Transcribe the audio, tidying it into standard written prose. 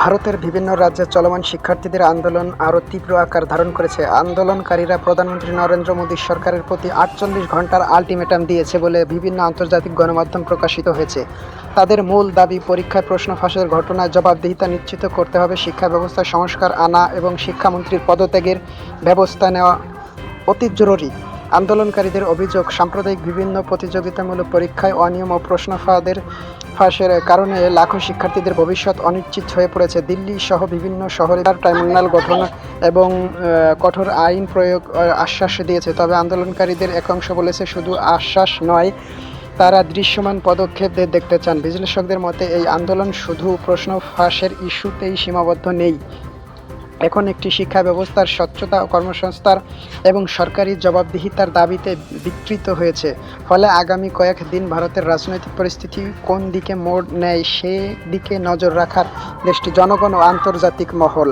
ভারতের বিভিন্ন রাজ্যে চলমান শিক্ষার্থীদের আন্দোলন আরও তীব্র আকার ধারণ করেছে। আন্দোলনকারীরা প্রধানমন্ত্রী নরেন্দ্র মোদী সরকারের প্রতি ৪৮ ঘণ্টার আলটিমেটাম দিয়েছে বলে বিভিন্ন আন্তর্জাতিক গণমাধ্যম প্রকাশিত হয়েছে। তাদের মূল দাবি, পরীক্ষায় প্রশ্ন ফাঁসের ঘটনায় জবাবদিহিতা নিশ্চিত করতে হবে, শিক্ষা ব্যবস্থায় সংস্কার আনা এবং শিক্ষামন্ত্রীর পদত্যাগের ব্যবস্থা নেওয়া অতি জরুরি। আন্দোলনকারীদের অভিযোগ, সাম্প্রদায়িক বিভিন্ন প্রতিযোগিতামূলক পরীক্ষায় অনিয়ম ও প্রশ্ন ফাঁসের কারণে লাখো শিক্ষার্থীদের ভবিষ্যৎ অনিশ্চিত হয়ে পড়েছে। দিল্লি সহ বিভিন্ন শহরে ট্রাইব্যুনাল গঠন এবং কঠোর আইন প্রয়োগ আশ্বাস দিয়েছে। তবে আন্দোলনকারীদের একাংশ বলেছে, শুধু আশ্বাস নয়, তারা দৃশ্যমান পদক্ষেপ দেখতে চান। বিশ্লেষকদের মতে এই আন্দোলন শুধু প্রশ্ন ফাঁসের ইস্যুতেই সীমাবদ্ধ নেই। এখন একটি শিক্ষা ব্যবস্থার স্বচ্ছতা, কর্মসংস্থান এবং সরকারি জবাবদিহিতার দাবিতে বিকৃত হয়েছে। ফলে আগামী কয়েক দিন ভারতের রাজনৈতিক পরিস্থিতি কোন দিকে মোড় নেয় সে দিকে নজর রাখার দেশটির জনগণ ও আন্তর্জাতিক মহল।